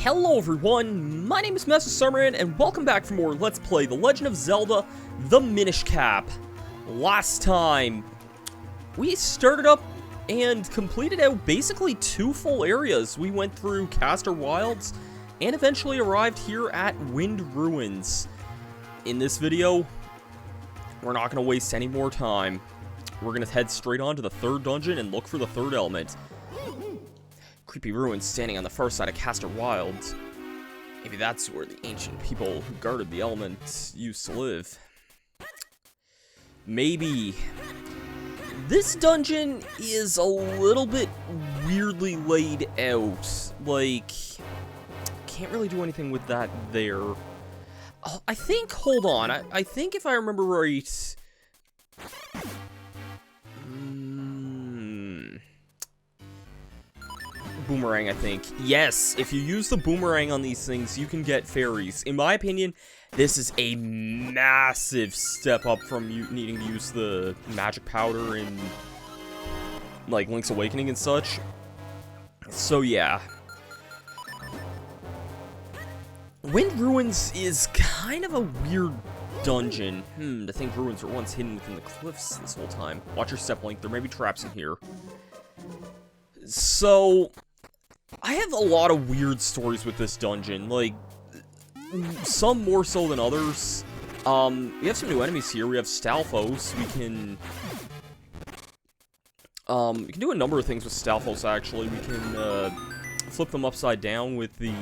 Hello everyone, my name is Masterstarman, and welcome back for more Let's Play The Legend of Zelda, the Minish Cap. Last time, we started up and completed out basically 2 full areas. We went through Castor Wilds, and eventually arrived here at Wind Ruins. In this video, we're not going to waste any more time. We're going to head straight on to the 3rd dungeon and look for the 3rd element. Creepy ruins standing on the far side of Castor Wilds. Maybe that's where the ancient people who guarded the element used to live. Maybe. This dungeon is a little bit weirdly laid out. Like, can't really do anything with that there. Oh, I think, hold on, I think if I remember right... Boomerang, I think. Yes, if you use the boomerang on these things, you can get fairies. In my opinion, this is a massive step up from you needing to use the magic powder in, like, Link's Awakening and such. So, yeah. Wind Ruins is kind of a weird dungeon. To think ruins were once hidden within the cliffs this whole time. Watch your step, Link. There may be traps in here. So... I have a lot of weird stories with this dungeon, like, some more so than others. We have some new enemies here. We have Stalfos. We can do a number of things with Stalfos, actually. We can, flip them upside down with the,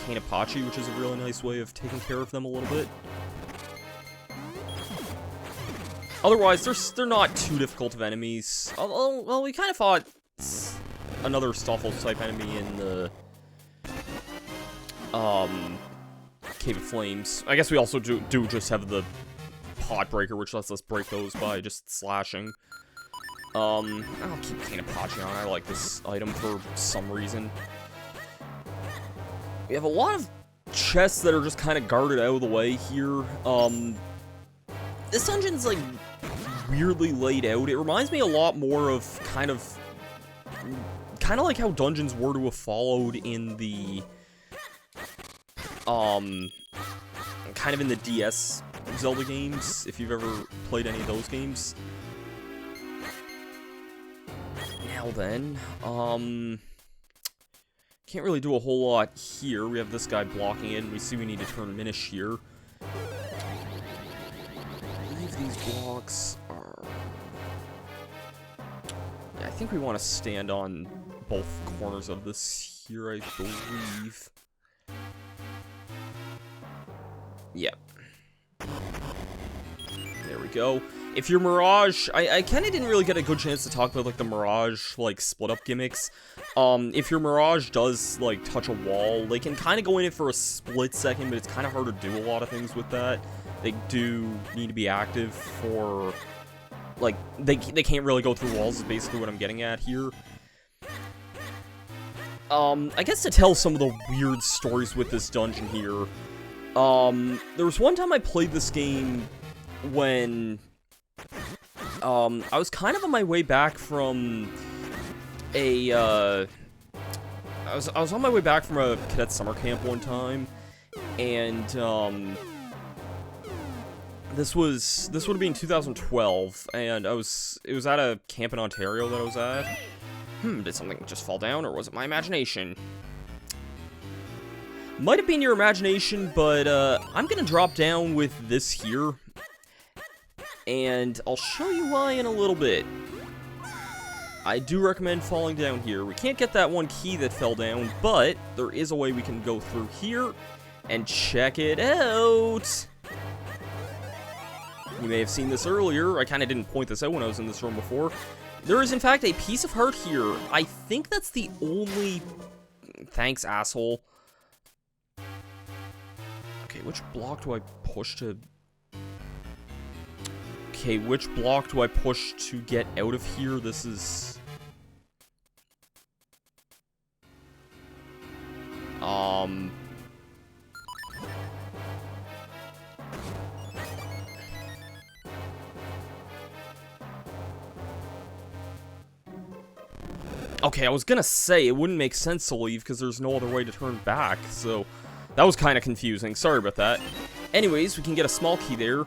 Cane Apache, which is a really nice way of taking care of them a little bit. Otherwise, they're not too difficult of enemies. Well, we kind of fought... another Stalfos type enemy in the Cave of Flames. I guess we also do just have the pot breaker, which lets us break those by just slashing. I'll keep Cane Apache on. I like this item for some reason. We have a lot of chests that are just kind of guarded out of the way here. This dungeon's like weirdly laid out. It reminds me a lot more of kind of like how dungeons were to have followed in the, kind of in the DS Zelda games, if you've ever played any of those games. Now then, can't really do a whole lot here. We have this guy blocking it, and we see we need to turn Minish here. I believe these blocks are... yeah, I think we want to stand on both corners of this here, I believe. Yep. There we go. If your Mirage... I kind of didn't really get a good chance to talk about, like, the Mirage, like, split-up gimmicks. If your Mirage does, like, touch a wall, they can kind of go in it for a split second, but it's kind of hard to do a lot of things with that. They do need to be active for... like, they can't really go through walls is basically what I'm getting at here. I guess to tell some of the weird stories with this dungeon here, there was one time I played this game when, I was kind of on my way back from a, I was on my way back from a cadet summer camp one time, and, this would have been 2012, and it was at a camp in Ontario that I was at. Did something just fall down, or was it my imagination? Might have been your imagination, but, I'm gonna drop down with this here, and I'll show you why in a little bit. I do recommend falling down here. We can't get that one key that fell down, but there is a way we can go through here, and check it out! You may have seen this earlier. I kind of didn't point this out when I was in this room before. There is, in fact, a piece of heart here. I think that's the only... Thanks, asshole. Okay, which block do I push to... Okay, which block do I push to get out of here? This is... Okay, I was gonna say, it wouldn't make sense to leave because there's no other way to turn back, so that was kind of confusing. Sorry about that. Anyways, we can get a small key there.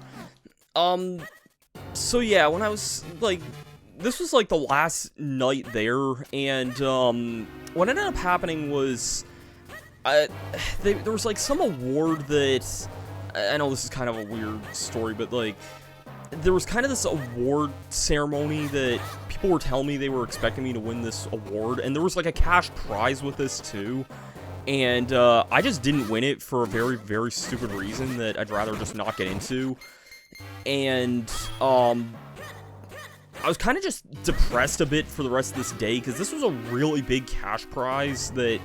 So yeah, when I was, like, this was, like, the last night there, and, what ended up happening was, there was, like, some award that, I know this is kind of a weird story, but, like, there was kind of this award ceremony that people were telling me they were expecting me to win this award, and there was, like, a cash prize with this, too. And, I just didn't win it for a very, very stupid reason that I'd rather just not get into. And, I was kind of just depressed a bit for the rest of this day, because this was a really big cash prize that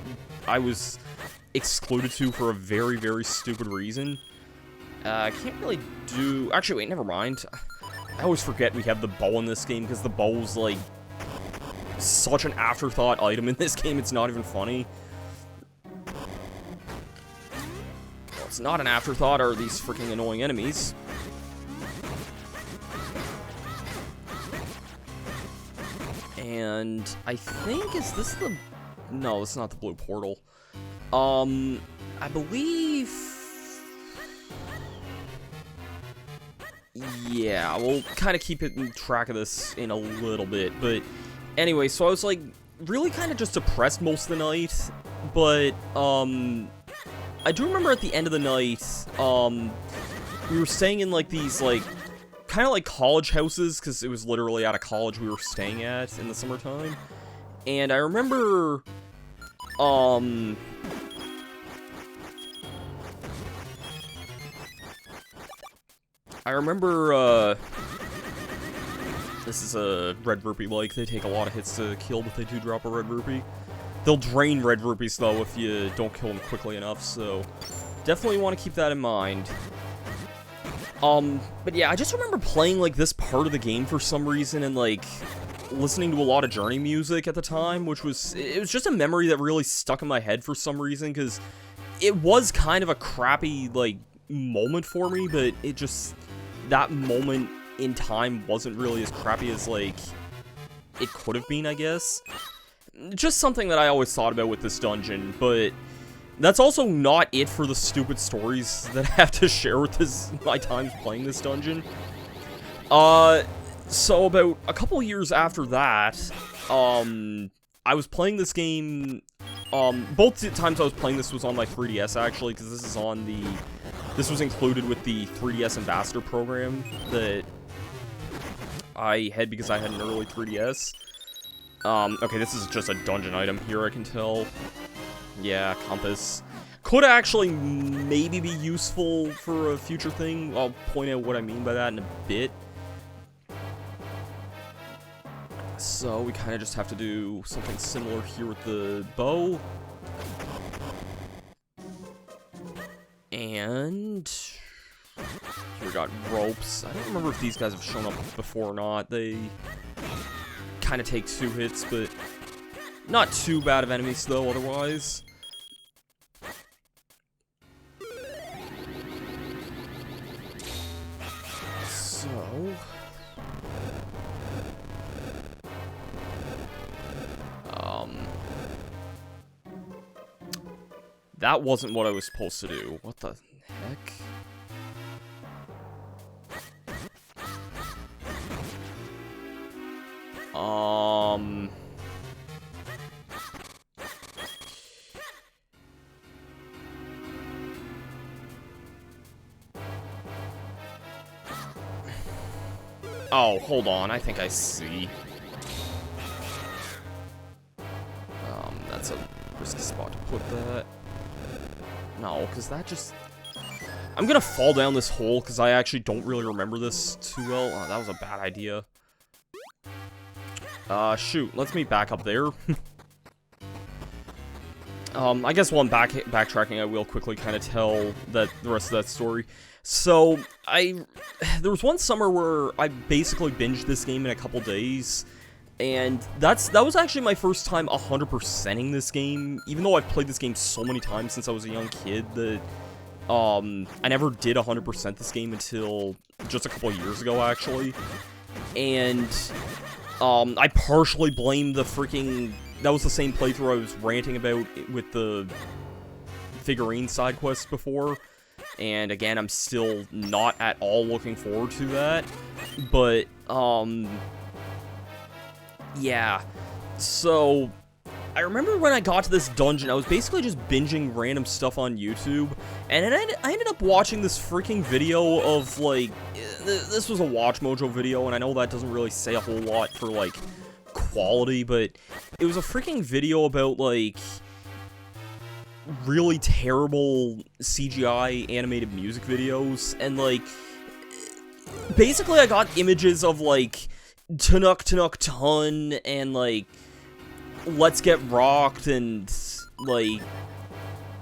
I was excluded to for a very, very stupid reason. I can't really do... Actually, wait, never mind. I always forget we have the bow in this game, because the bow's, like, such an afterthought item in this game, it's not even funny. What's not an afterthought are these freaking annoying enemies. And I think, is this the... No, it's not the blue portal. I believe... Yeah, we'll kind of keep it in track of this in a little bit, but anyway, so I was, like, really kind of just depressed most of the night, but, I do remember at the end of the night, we were staying in, like, these, like, kind of like college houses, because it was literally at a college we were staying at in the summertime, and I remember, this is a red rupee, like, they take a lot of hits to kill, but they do drop a red rupee. They'll drain red rupees, though, if you don't kill them quickly enough, so definitely want to keep that in mind. But yeah, I just remember playing, like, this part of the game for some reason, and, like, listening to a lot of Journey music at the time, which was, it was just a memory that really stuck in my head for some reason, because it was kind of a crappy, like, moment for me, but it just... that moment in time wasn't really as crappy as, like, it could have been, I guess. Just something that I always thought about with this dungeon, but that's also not it for the stupid stories that I have to share with my times playing this dungeon. So about a couple years after that, I was playing this game, both the times I was playing this was on my 3DS, actually, because this was included with the 3DS Ambassador program that I had because I had an early 3DS. Okay, this is just a dungeon item here, I can tell. Yeah, compass. Could actually maybe be useful for a future thing. I'll point out what I mean by that in a bit. So, we kind of just have to do something similar here with the bow. And... here we got ropes. I don't remember if these guys have shown up before or not. They kind of take 2 hits, but not too bad of enemies, though, otherwise. So... that wasn't what I was supposed to do. What the heck? Oh, hold on. I think I see. That's a risky spot to put that. No, because that just... I'm gonna fall down this hole, because I actually don't really remember this too well. Oh, that was a bad idea. Shoot. Let's meet back up there. I guess while I'm backtracking, I will quickly kind of tell the rest of that story. So, there was one summer where I basically binged this game in a couple days, and that was actually my first time 100%ing this game, even though I've played this game so many times since I was a young kid that, I never did 100% this game until just a couple of years ago, actually. And, I partially blame the freaking that was the same playthrough I was ranting about with the figurine side quest before. And again, I'm still not at all looking forward to that. But, yeah. So, I remember when I got to this dungeon, I was basically just binging random stuff on YouTube. And then I ended up watching this freaking video of, like, this was a Watch Mojo video, and I know that doesn't really say a whole lot for, like, quality, but it was a freaking video about, like, really terrible CGI animated music videos, and, like, basically I got images of, like, Tunuk Tunuk Tun, and, like, Let's Get Rocked, and, like,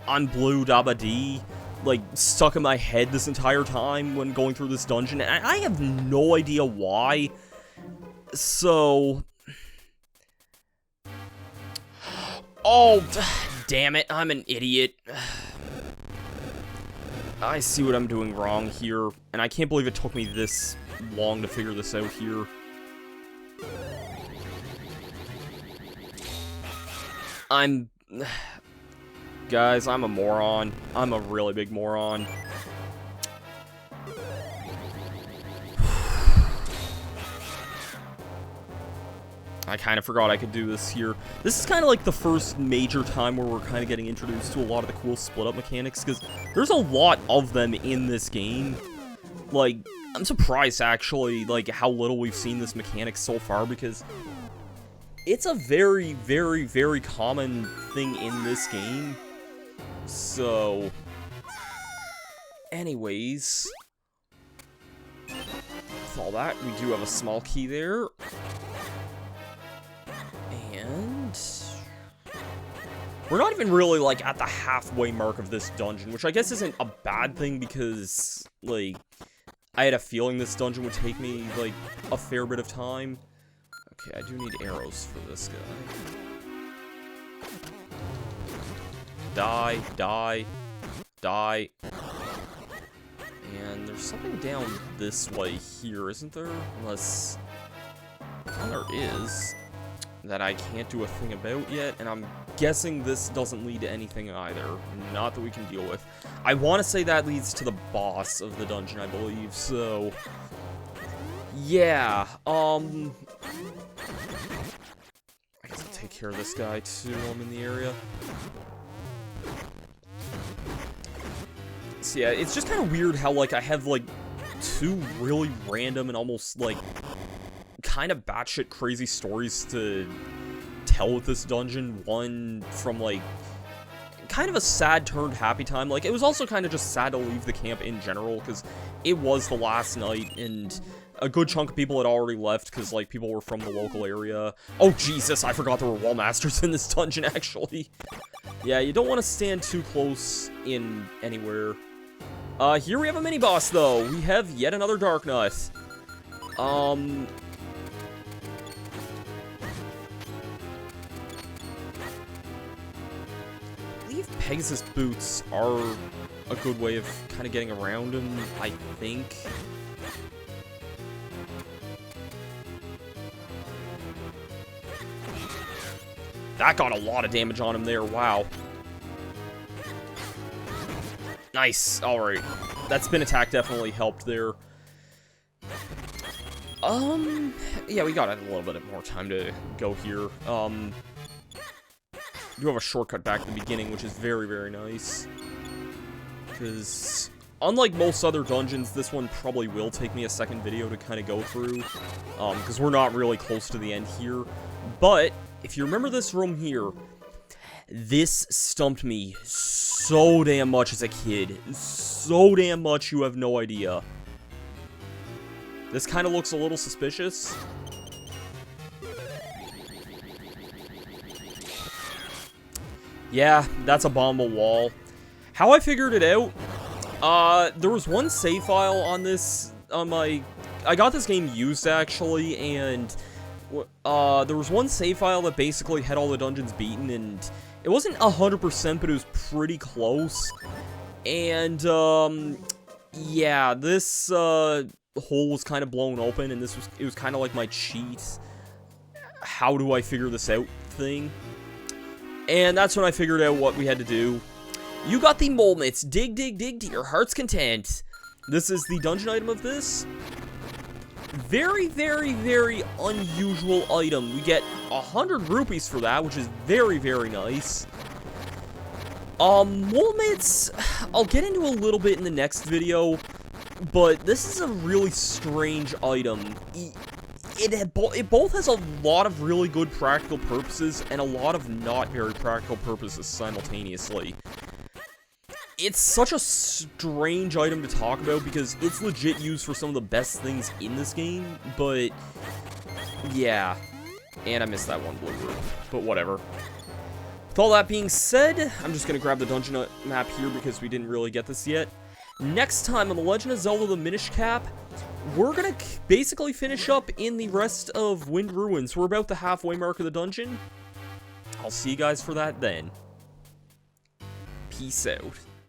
I'm Blue Dabba Dee, like, stuck in my head this entire time when going through this dungeon, and I have no idea why. So, oh, damn it, I'm an idiot. I see what I'm doing wrong here, and I can't believe it took me this long to figure this out here. Guys, I'm a moron. I'm a really big moron. I kind of forgot I could do this here. This is kind of like the first major time where we're kind of getting introduced to a lot of the cool split-up mechanics, because there's a lot of them in this game. Like, I'm surprised, actually, like, how little we've seen this mechanic so far, because it's a very, very, very common thing in this game. So, anyways, with all that, we do have a small key there. And we're not even really, like, at the halfway mark of this dungeon, which I guess isn't a bad thing because, like, I had a feeling this dungeon would take me, like, a fair bit of time. Okay, I do need arrows for this guy. Die, die, die. And there's something down this way here, isn't there? Unless, well, there is, that I can't do a thing about yet, and I'm guessing this doesn't lead to anything either. Not that we can deal with. I want to say that leads to the boss of the dungeon, I believe, so yeah, I guess I'll take care of this guy too while I'm in the area. So yeah, it's just kind of weird how, like, I have, like, two really random and almost, like, kind of batshit crazy stories to tell with this dungeon. One from, like, kind of a sad turned happy time. Like, it was also kind of just sad to leave the camp in general, because it was the last night, and a good chunk of people had already left, because, like, people were from the local area. Oh, Jesus, I forgot there were wall masters in this dungeon, actually. Yeah, you don't want to stand too close in anywhere. Here we have a mini-boss, though. We have yet another Dark Nut. I believe Pegasus boots are a good way of kind of getting around him, I think. That got a lot of damage on him there, wow. Nice, alright. That spin attack definitely helped there. Yeah, we got a little bit more time to go here. You have a shortcut back at the beginning, which is very, very nice. Because, unlike most other dungeons, this one probably will take me a second video to kind of go through. Because we're not really close to the end here. But, if you remember this room here, this stumped me so damn much as a kid. So damn much, you have no idea. This kind of looks a little suspicious. Yeah, that's a bombable wall. How I figured it out, there was one save file on this, on my, I got this game used actually, and there was one save file that basically had all the dungeons beaten, and it wasn't 100%, but it was pretty close. And, yeah, this, hole was kind of blown open, and it was kind of like my cheat. how do I figure this out thing. And that's when I figured out what we had to do. You got the mole mitts. Dig, dig, dig to your heart's content. This is the dungeon item of this. Very, very, very unusual item. We get 100 rupees for that, which is very, very nice. Mole mitts, I'll get into a little bit in the next video, but this is a really strange item. It both has a lot of really good practical purposes and a lot of not very practical purposes simultaneously. It's such a strange item to talk about because it's legit used for some of the best things in this game, but yeah. And I missed that one blue room, but whatever. With all that being said, I'm just going to grab the dungeon map here because we didn't really get this yet. Next time on The Legend of Zelda the Minish Cap, we're going to basically finish up in the rest of Wind Ruins. We're about the halfway mark of the dungeon. I'll see you guys for that then. Peace out.